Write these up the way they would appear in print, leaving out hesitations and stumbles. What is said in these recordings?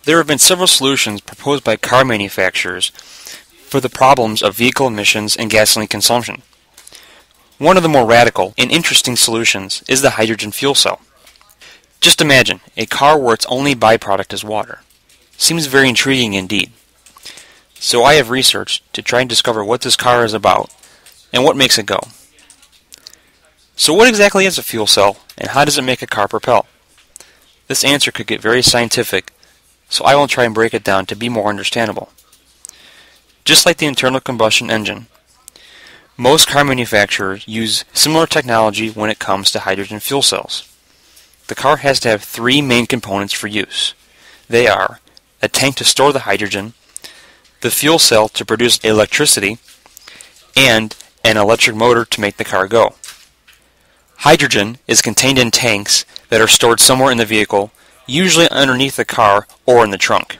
There have been several solutions proposed by car manufacturers for the problems of vehicle emissions and gasoline consumption. One of the more radical and interesting solutions is the hydrogen fuel cell. Just imagine a car where its only byproduct is water. Seems very intriguing indeed. So I have researched to try and discover what this car is about and what makes it go. So what exactly is a fuel cell and how does it make a car propel? This answer could get very scientific, so I will try and break it down to be more understandable. Just like the internal combustion engine, most car manufacturers use similar technology when it comes to hydrogen fuel cells. The car has to have three main components for use. They are a tank to store the hydrogen, the fuel cell to produce electricity, and an electric motor to make the car go. Hydrogen is contained in tanks that are stored somewhere in the vehicle, usually underneath the car or in the trunk.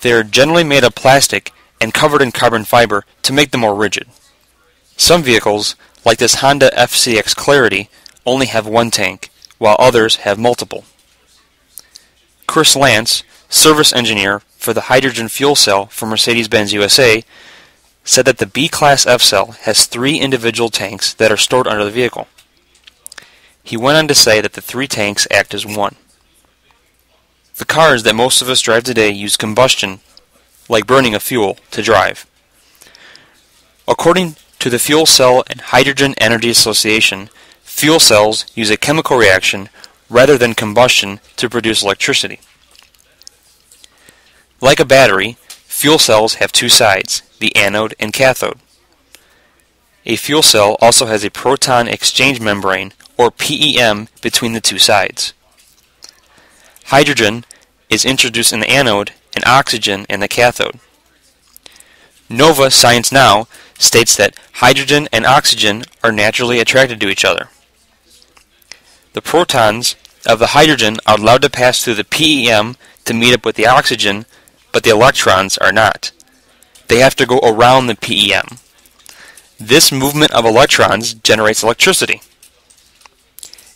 They are generally made of plastic and covered in carbon fiber to make them more rigid. Some vehicles, like this Honda FCX Clarity, only have one tank, while others have multiple. Chris Lance, service engineer for the hydrogen fuel cell for Mercedes-Benz USA, said that the B-Class F-Cell has three individual tanks that are stored under the vehicle. He went on to say that the three tanks act as one. The cars that most of us drive today use combustion, like burning of fuel, to drive. According to the Fuel Cell and Hydrogen Energy Association, fuel cells use a chemical reaction rather than combustion to produce electricity. Like a battery, fuel cells have two sides, the anode and cathode. A fuel cell also has a proton exchange membrane, or PEM, between the two sides. Hydrogen is introduced in the anode and oxygen in the cathode. Nova Science Now states that hydrogen and oxygen are naturally attracted to each other. The protons of the hydrogen are allowed to pass through the PEM to meet up with the oxygen, but the electrons are not. They have to go around the PEM. This movement of electrons generates electricity.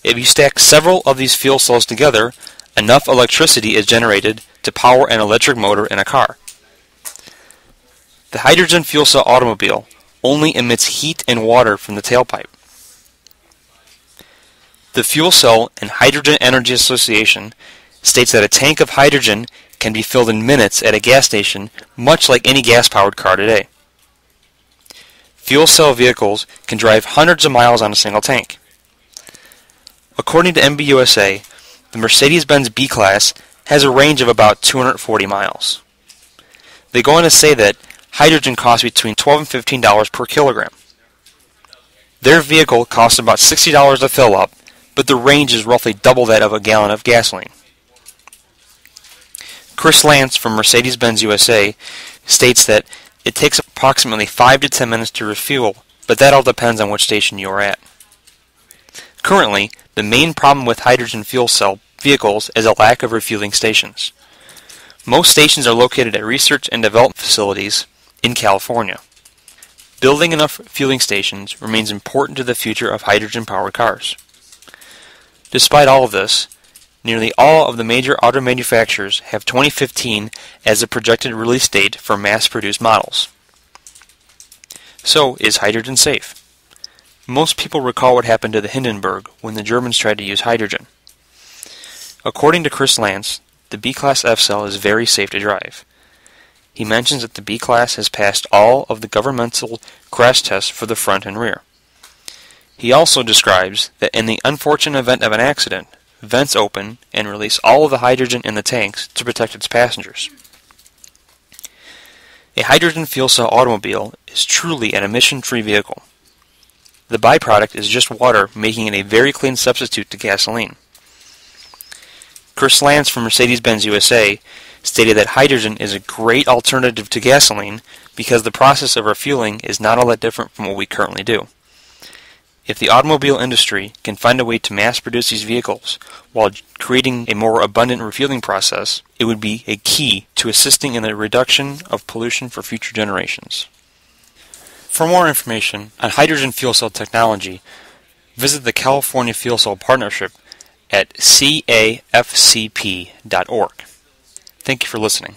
If you stack several of these fuel cells together, enough electricity is generated to power an electric motor in a car. The hydrogen fuel cell automobile only emits heat and water from the tailpipe. The Fuel Cell and Hydrogen Energy Association states that a tank of hydrogen can be filled in minutes at a gas station, much like any gas-powered car today. Fuel cell vehicles can drive hundreds of miles on a single tank. According to MBUSA, the Mercedes-Benz B-Class has a range of about 240 miles. They go on to say that hydrogen costs between $12 and $15 per kilogram. Their vehicle costs about $60 to fill up, but the range is roughly double that of a gallon of gasoline. Chris Lance from Mercedes-Benz USA states that it takes approximately 5 to 10 minutes to refuel, but that all depends on which station you are at. Currently, the main problem with hydrogen fuel cell vehicles is a lack of refueling stations. Most stations are located at research and development facilities in California. Building enough fueling stations remains important to the future of hydrogen-powered cars. Despite all of this, nearly all of the major auto manufacturers have 2015 as a projected release date for mass-produced models. So, is hydrogen safe? Most people recall what happened to the Hindenburg when the Germans tried to use hydrogen. According to Chris Lance, the B-Class F-Cell is very safe to drive. He mentions that the B-Class has passed all of the governmental crash tests for the front and rear. He also describes that in the unfortunate event of an accident, vents open and release all of the hydrogen in the tanks to protect its passengers. A hydrogen fuel cell automobile is truly an emission-free vehicle. The byproduct is just water, making it a very clean substitute to gasoline. Chris Lance from Mercedes-Benz USA stated that hydrogen is a great alternative to gasoline because the process of refueling is not all that different from what we currently do. If the automobile industry can find a way to mass-produce these vehicles while creating a more abundant refueling process, it would be a key to assisting in the reduction of pollution for future generations. For more information on hydrogen fuel cell technology, visit the California Fuel Cell Partnership at cafcp.org. Thank you for listening.